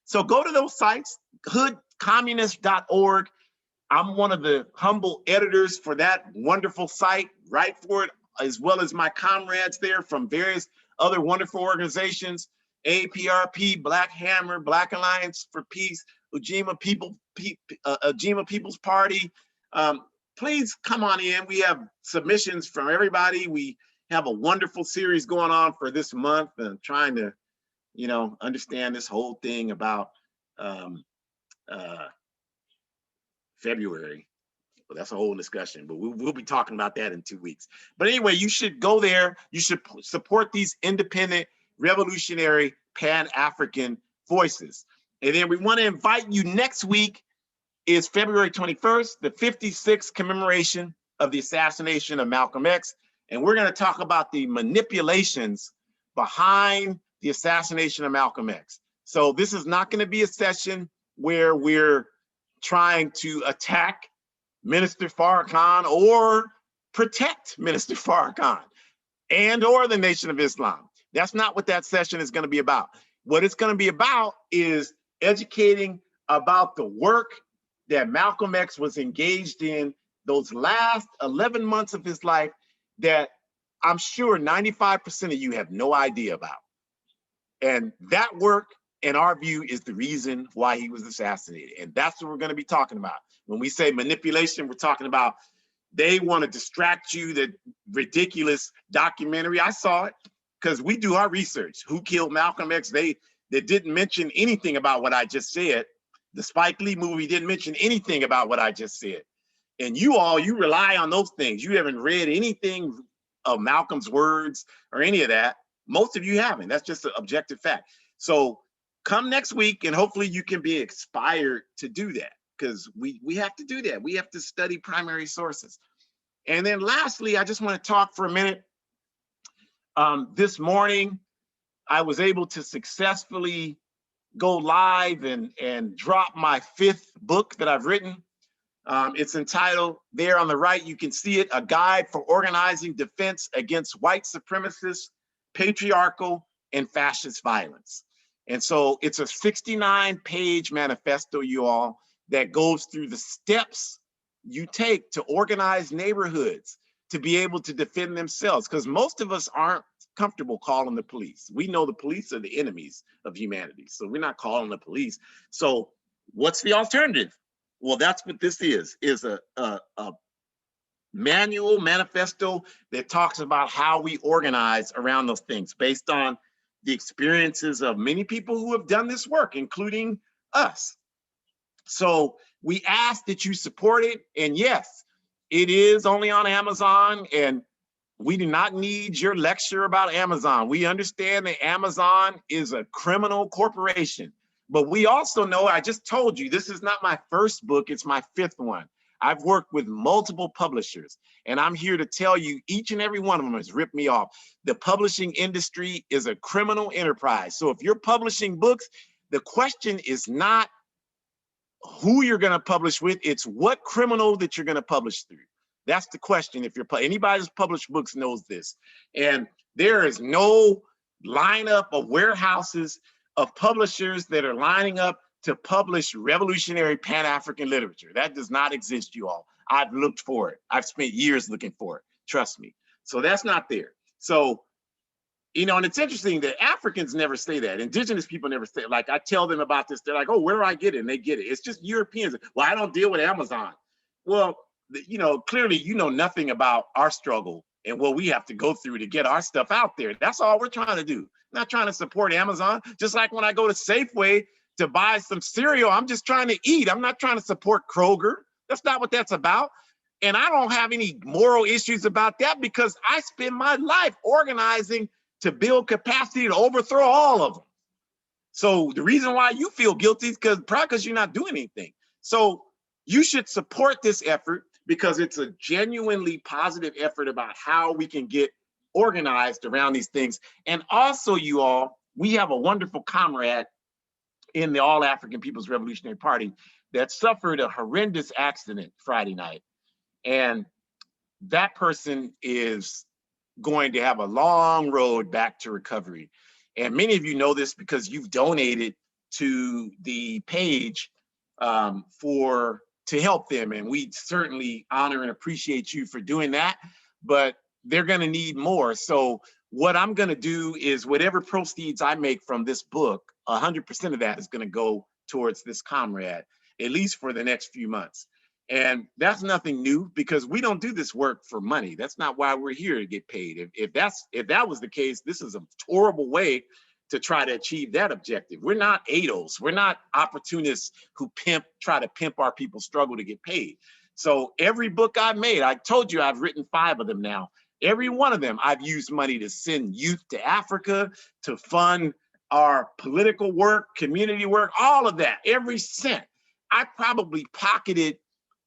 So go to those sites, hoodcommunist.org. I'm one of the humble editors for that wonderful site. Write for it, as well as my comrades there from various other wonderful organizations, APRP, Black Hammer, Black Alliance for Peace, Ujima People's Party, please come on in. We have submissions from everybody. We have a wonderful series going on for this month and trying to, you know, understand this whole thing about February. Well, that's a whole discussion, but we'll be talking about that in 2 weeks. But anyway, you should go there. You should support these independent, revolutionary, Pan-African voices. And then we want to invite you next week is February 21st, the 56th commemoration of the assassination of Malcolm X. And we're going to talk about the manipulations behind the assassination of Malcolm X. So this is not going to be a session where we're trying to attack Minister Farrakhan or protect Minister Farrakhan and or the Nation of Islam. That's not what that session is going to be about. What it's going to be about is educating about the work that Malcolm X was engaged in those last 11 months of his life that I'm sure 95% of you have no idea about. And that work, in our view, is the reason why he was assassinated. And that's what we're going to be talking about. When we say manipulation, we're talking about they want to distract you, that ridiculous documentary. I saw it because we do our research. Who killed Malcolm X? They didn't mention anything about what I just said. The Spike Lee movie didn't mention anything about what I just said. And you rely on those things. You haven't read anything of Malcolm's words or any of that. Most of you haven't. That's just an objective fact. So come next week and hopefully you can be inspired to do that, because we have to do that. We have to study primary sources. And then lastly, I just want to talk for a minute. This morning, I was able to successfully go live and drop my 5th book that I've written. It's entitled, there on the right, you can see it, A Guide for Organizing Defense Against White Supremacist, Patriarchal, and Fascist Violence. And so it's a 69-page manifesto, you all, that goes through the steps you take to organize neighborhoods to be able to defend themselves, because most of us aren't comfortable calling the police. We know the police are the enemies of humanity, so we're not calling the police. So what's the alternative? Well, that's what this is a manual manifesto that talks about how we organize around those things based on the experiences of many people who have done this work, including us. So we ask that you support it. And yes, it is only on Amazon, and we do not need your lecture about Amazon. We understand that Amazon is a criminal corporation, but we also know, I just told you, this is not my first book, it's my 5th one. I've worked with multiple publishers, and I'm here to tell you, each and every one of them has ripped me off. The publishing industry is a criminal enterprise. So if you're publishing books, the question is not who you're going to publish with, it's what criminal that you're going to publish through. That's the question. If you're anybody who's published books knows this. And there is no lineup of warehouses of publishers that are lining up to publish revolutionary Pan-African literature. That does not exist, you all. I've looked for it. I've spent years looking for it. Trust me. So that's not there. So, you know, and it's interesting that Africans never say that. Indigenous people never say it. Like, I tell them about this, they're like, oh, where do I get it? And they get it. It's just Europeans. Well, I don't deal with Amazon. Well, you know, clearly you know nothing about our struggle and what we have to go through to get our stuff out there. That's all we're trying to do. Not trying to support Amazon. Just like when I go to Safeway to buy some cereal, I'm just trying to eat. I'm not trying to support Kroger. That's not what that's about. And I don't have any moral issues about that because I spend my life organizing to build capacity to overthrow all of them. So the reason why you feel guilty is probably because you're not doing anything. So you should support this effort because it's a genuinely positive effort about how we can get organized around these things. And also, you all, we have a wonderful comrade in the All African People's Revolutionary Party that suffered a horrendous accident Friday night. And that person is going to have a long road back to recovery. And many of you know this because you've donated to the page to help them. And we certainly honor and appreciate you for doing that, but they're gonna need more. So what I'm gonna do is whatever proceeds I make from this book, 100% of that is gonna go towards this comrade, at least for the next few months. And that's nothing new, because we don't do this work for money. That's not why we're here, to get paid. If that was the case, this is a horrible way to try to achieve that objective. We're not ADOs. We're not opportunists who try to pimp our people's struggle to get paid. So every book I've made, I told you I've written 5 of them now. Every one of them, I've used money to send youth to Africa, to fund our political work, community work, all of that, every cent. I probably pocketed,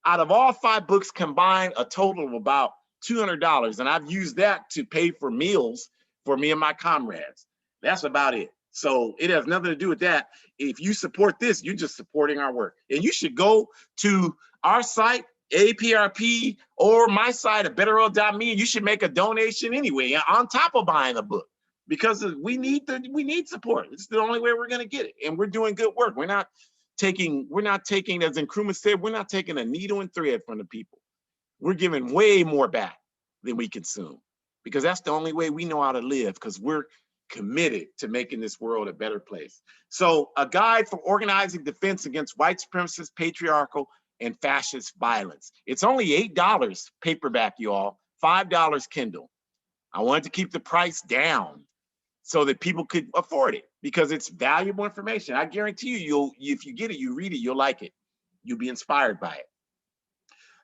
out of all 5 books combined, a total of about $200. And I've used that to pay for meals for me and my comrades. That's about it. So it has nothing to do with that. If you support this, you're just supporting our work. And you should go to our site, APRP, or my site at betterworld.me, and you should make a donation anyway, on top of buying a book, because we need support. It's the only way we're going to get it. And we're doing good work. We're not taking, as Nkrumah said, we're not taking a needle and thread from the people. We're giving way more back than we consume, because that's the only way we know how to live, because we're committed to making this world a better place. So, a guide for organizing defense against white supremacist, patriarchal, and fascist violence. It's only $8 paperback, you all, $5 Kindle. I wanted to keep the price down so that people could afford it, because it's valuable information. I guarantee you, if you get it, you read it, you'll like it. You'll be inspired by it.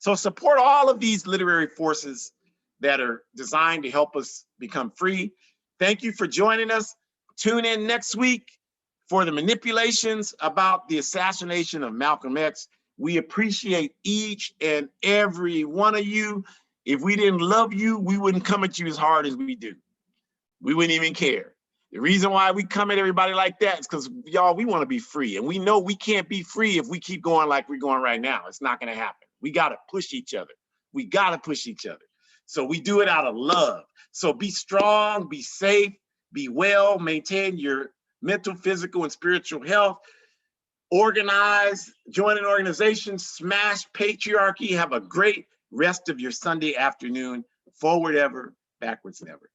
So support all of these literary forces that are designed to help us become free. Thank you for joining us. Tune in next week for the manipulations about the assassination of Malcolm X. We appreciate each and every one of you. If we didn't love you, we wouldn't come at you as hard as we do. We wouldn't even care. The reason why we come at everybody like that is because, y'all, we want to be free. And we know we can't be free if we keep going like we're going right now. It's not going to happen. We got to push each other. We got to push each other. So we do it out of love. So be strong, be safe, be well, maintain your mental, physical, and spiritual health. Organize, join an organization, smash patriarchy. Have a great rest of your Sunday afternoon. Forward ever, backwards never.